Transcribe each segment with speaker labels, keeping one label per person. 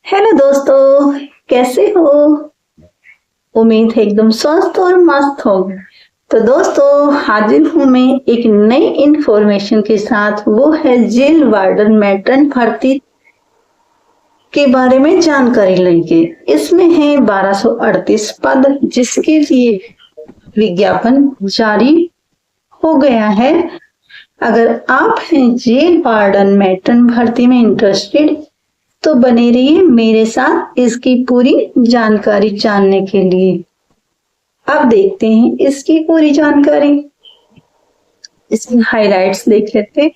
Speaker 1: Hello दोस्तों, कैसे हो? उम्मीद है एकदम स्वस्थ और मस्त होगे। तो दोस्तों, हाजिर हूँ मैं एक नई इंफॉर्मेशन के साथ। वो है जेल वार्डन मैट्रन भर्ती के बारे में जानकारी लेंगे। इसमें है 1238 पद, जिसके लिए विज्ञापन जारी हो गया है। अगर आप हैं जेल वार्डन मैट्रन भर्ती में इंटरेस्टेड, तो बने रहिए मेरे साथ इसकी पूरी जानकारी जानने के लिए। अब देखते हैं इसकी पूरी जानकारी। इसकी हाइलाइट्स देख लेते हैं।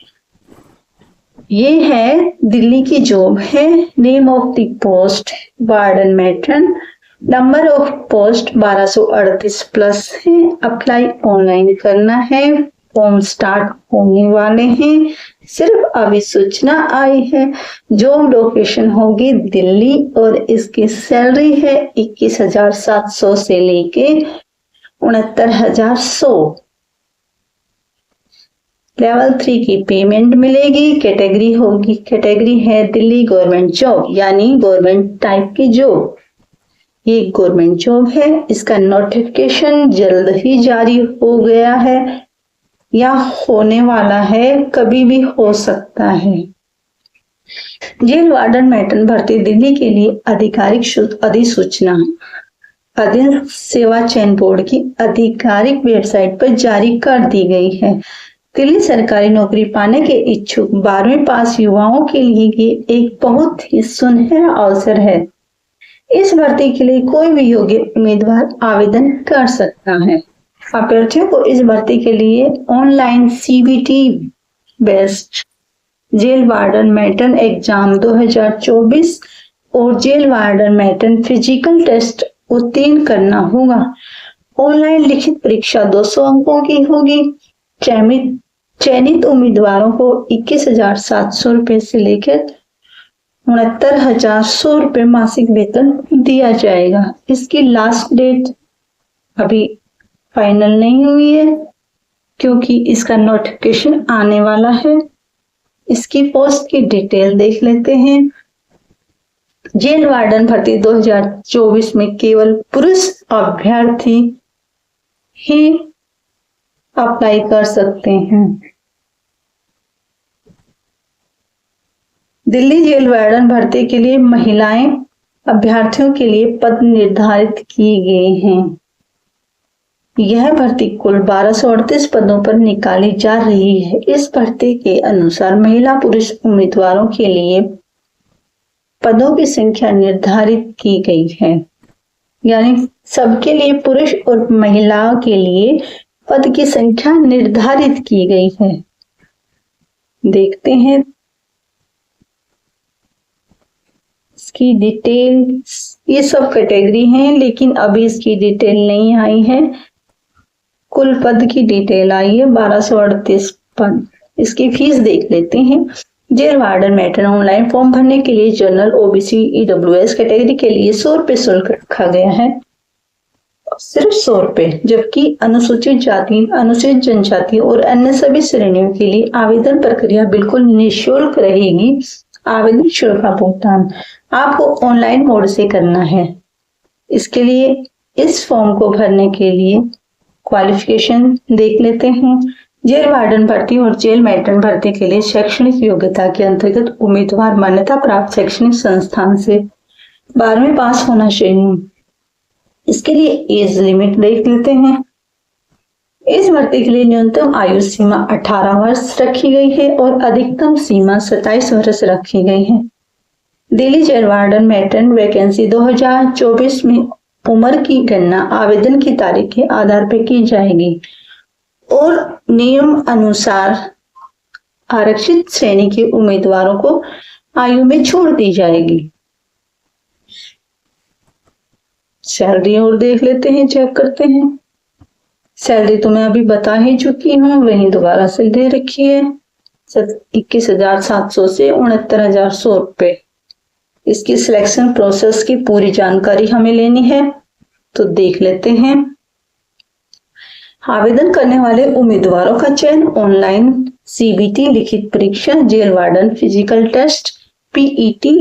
Speaker 1: ये है दिल्ली की जॉब है। Name of the post warden matron. Number of post 1238 plus है। अप्लाई ऑनलाइन करना है। फॉर्म स्टार्ट होने वाले हैं। सिर्फ अभी सूचना आई है। जॉब लोकेशन होगी दिल्ली और इसकी सैलरी है 21,700 से लेके 69,100। लेवल 3 की पेमेंट मिलेगी। कैटेगरी है दिल्ली गवर्नमेंट जॉब, यानी गवर्नमेंट टाइप की जॉब। ये गवर्नमेंट जॉब है। इसका नोटिफिकेशन जल्द ही जारी हो गया है या होने वाला है, कभी भी हो सकता है। जेल वार्डन मैट्रन भर्ती दिल्ली के लिए आधिकारिक अधिसूचना अधीन सेवा चयन बोर्ड की आधिकारिक वेबसाइट पर जारी कर दी गई है। दिल्ली सरकारी नौकरी पाने के इच्छुक 12वीं पास युवाओं के लिए ये एक बहुत ही सुनहरा अवसर है। इस भर्ती के लिए कोई भी योग्य उम्मीदवार आवेदन कर सकता है। अभ्यर्थियों को इस भर्ती के लिए online CBT based jail warden matron exam 2024 और jail warden matron physical test उत्तीर्ण करना होगा। ऑनलाइन लिखित परीक्षा 200 अंकों की होगी। चयनित उम्मीदवारों को 21,700 रुपए से लेकर 69,100 रुपए मासिक वेतन दिया जाएगा। इसकी लास्ट डेट अभी फाइनल नहीं हुई है, क्योंकि इसका नोटिफिकेशन आने वाला है। इसकी पोस्ट की डिटेल देख लेते हैं। जेल वार्डन भर्ती 2024 में केवल पुरुष अभ्यर्थी ही अप्लाई कर सकते हैं। दिल्ली जेल वार्डन भर्ती के लिए महिलाएं अभ्यर्थियों के लिए पद निर्धारित किए गए हैं। यह भर्ती कुल 1238 पदों पर निकाली जा रही है। इस भर्ती के अनुसार महिला पुरुष उम्मीदवारों के लिए पदों की संख्या निर्धारित की गई है, यानी सबके लिए पुरुष और महिलाओं के लिए पद की संख्या निर्धारित की गई है। देखते हैं इसकी डिटेल। ये सब कैटेगरी हैं, लेकिन अभी इसकी डिटेल नहीं आई है। कुल पद की डिटेल आई है 1238 पद। इसकी फीस देख लेते हैं। Jail warden matron online form भरने के लिए जनरल, OBC, EWS कैटेगरी के लिए 100 रुपए शुल्क रखा गया है, सिर्फ 100 रुपए। जबकि अनुसूचित जाति, अनुसूचित जनजाति और अन्य सभी श्रेणियों के लिए आवेदन प्रक्रिया बिल्कुल निःशुल्क रहेगी। आवेदन शुल्क का भुगतान आपको ऑनलाइन मोड से करना है। इसके लिए इस फॉर्म को भरने के लिए क्वालिफिकेशन देख लेते हैं। जेल वार्डन भर्ती और जेल मैट्रन भर्ती के लिए शैक्षणिक योग्यता के अंतर्गत उम्मीदवार मान्यता प्राप्त शैक्षणिक संस्थान से 12वीं पास होना चाहिए। इसके लिए एज लिमिट देख लेते हैं। इस भर्ती के लिए न्यूनतम आयु सीमा 18 वर्ष रखी गई है और अधिकतम सीमा 27 वर्ष रखी गई है। Delhi jail warden matron vacancy 2024 में उम्र की गणना आवेदन की तारीख के आधार पर की जाएगी और नियम अनुसार आरक्षित श्रेणी के उम्मीदवारों को आयु में छूट दी जाएगी। सैलरी और देख लेते हैं, चेक करते हैं। सैलरी तो मैं अभी बता ही चुकी हूँ, वहीं दोबारा से दे रखी है 21,700 से 69,100 रुपए। इसकी सिलेक्शन प्रोसेस की पूरी जानकारी हमें लेनी है, तो देख लेते हैं। आवेदन करने वाले उम्मीदवारों का चयन ऑनलाइन CBT लिखित परीक्षा, jail warden physical test, PET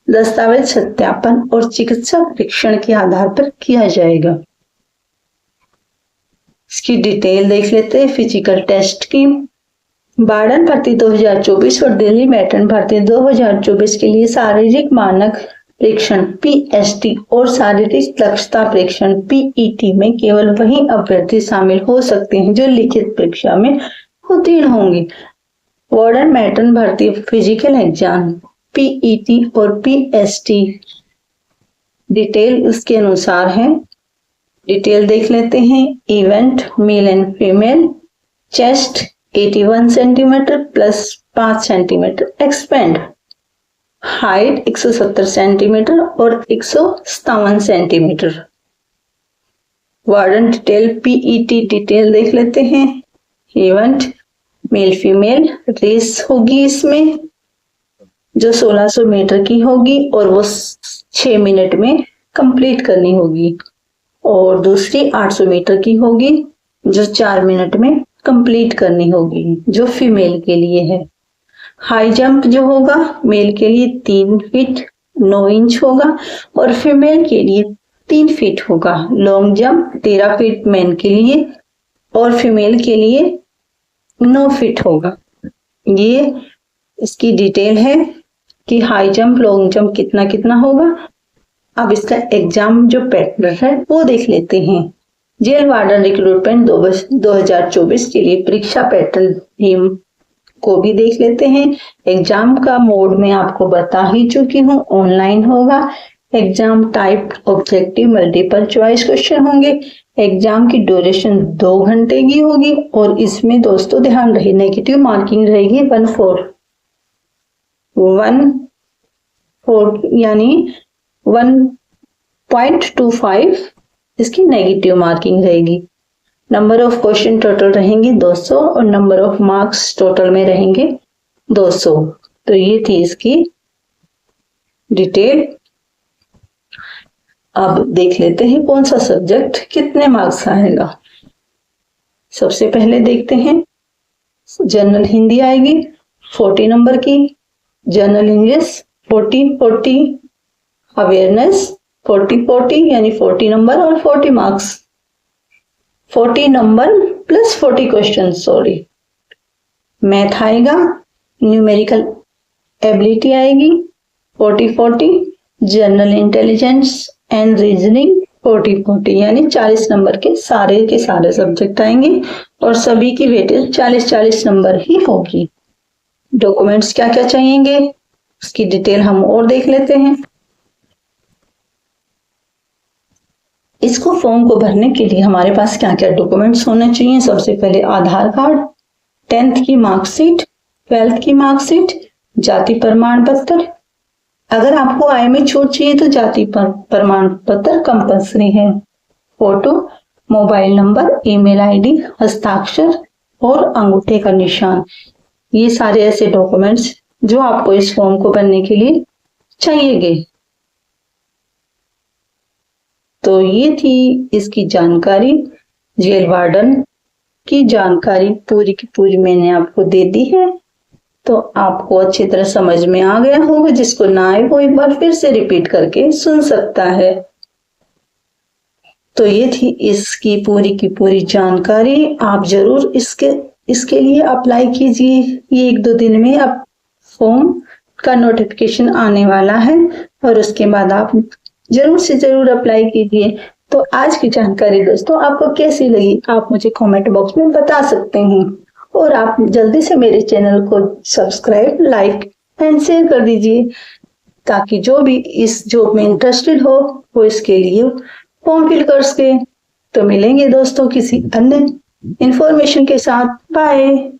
Speaker 1: दस्तावेज सत्यापन और चिकित्सा परीक्षण के आधार पर किया जाएगा। इसकी डिटेल देख लेते हैं। फिजिकल टेस्ट की वार्डन भर्ती 2024 और दिल्ली मेट्रन भर्ती 2024 के लिए शारीरिक मानक परीक्षण पीएसटी और शारीरिक दक्षता परीक्षण पीईटी में केवल वही अभ्यर्थी शामिल हो सकते हैं जो लिखित परीक्षा में उत्तीर्ण होंगे। वार्डन मेट्रन भर्ती फिजिकल एग्जाम पीईटी और पीएसटी डिटेल उसके अनुसार है। डिटेल देख लेते हैं। Event male and female, chest 81 centimetre plus 5 centimetre expand, height 170 centimetre और 157 centimetre. Warden detail PET detail देख लेते हैं। इवेंट मेल फीमेल, रेस होगी इसमें जो 1600 मीटर की होगी और वो 6 मिनट में कंप्लीट करनी होगी, और दूसरी 800 मीटर की होगी जो 4 मिनट में कंप्लीट करनी होगी, जो फीमेल के लिए है। हाई जंप जो होगा मेल के लिए 3 फीट 9 इंच होगा और फीमेल के लिए 3 फीट होगा। लॉन्ग जंप 13 फीट मेन के लिए और फीमेल के लिए 9 फीट होगा। ये इसकी डिटेल है कि हाई जंप लॉन्ग जंप कितना कितना होगा। अब इसका एग्जाम जो पैटर्न है वो देख लेते हैं। जेल वार्डन रिक्रूटमेंट 2024 के लिए परीक्षा पैटर्न थीम को भी देख लेते हैं। एग्जाम का मोड में आपको बता ही चुकी हूँ, ऑनलाइन होगा। Exam type objective multiple choice question होंगे। एग्जाम की ड्यूरेशन 2 घंटे की होगी और इसमें दोस्तों ध्यान रहे नेगेटिव मार्किंग रहेगी 1 यानी 1.25 इसकी नेगेटिव मार्किंग रहेगी। नंबर ऑफ क्वेश्चन टोटल रहेंगे 200 और नंबर ऑफ मार्क्स टोटल में रहेंगे 200। तो ये थी इसकी डिटेल। अब देख लेते हैं कौन सा सब्जेक्ट कितने मार्क्स आएगा। सबसे पहले देखते हैं जनरल हिंदी आएगी 40 नंबर की, जनरल इंग्लिश 40 अवेयरनेस 40 यानी 40 नंबर और 40 marks, 40 number plus 40 question sorry. Math आएगा, न्यूमेरिकल एबिलिटी आएगी 40 जनरल इंटेलिजेंस एंड रीजनिंग 40 यानी 40 नंबर के सारे सब्जेक्ट आएंगे और सभी की वेटेज 40 नंबर ही होगी। डॉक्यूमेंट्स क्या क्या चाहिएंगे उसकी डिटेल हम और देख लेते हैं। इसको फॉर्म को भरने के लिए हमारे पास क्या क्या डॉक्यूमेंट्स होने चाहिए। सबसे पहले आधार कार्ड, 10th की मार्कशीट, 12th की मार्कशीट, जाति प्रमाण पत्र। अगर आपको आय में छूट चाहिए तो जाति प्रमाण पत्र कंपल्सरी है। Photo, mobile number, email ID, हस्ताक्षर और अंगूठे का निशान, ये सारे ऐसे डॉक्यूमेंट्स जो आपको इस फॉर्म को भरने के लिए चाहिएगे। तो ये थी इसकी जानकारी। जेल वार्डन की जानकारी पूरी की पूरी मैंने आपको दे दी है, तो आपको अच्छी तरह समझ में आ गया होगा। जिसको ना आए वो एक बार फिर से रिपीट करके सुन सकता है। तो ये थी इसकी पूरी की पूरी जानकारी। आप जरूर इसके लिए अप्लाई कीजिए। ये 1-2 दिन में अब फॉर्म का नोटिफिकेशन आने वाला है और उसके बाद आप जरूर से जरूर अप्लाई कीजिए। तो आज की जानकारी दोस्तों आपको कैसी लगी आप मुझे कमेंट बॉक्स में बता सकते हैं, और आप जल्दी से मेरे चैनल को सब्सक्राइब, लाइक एंड शेयर कर दीजिए ताकि जो भी इस जॉब में इंटरेस्टेड हो वो इसके लिए फॉर्म फिल कर सके। तो मिलेंगे दोस्तों किसी अन्य इंफॉर्मेशन के साथ। बाय।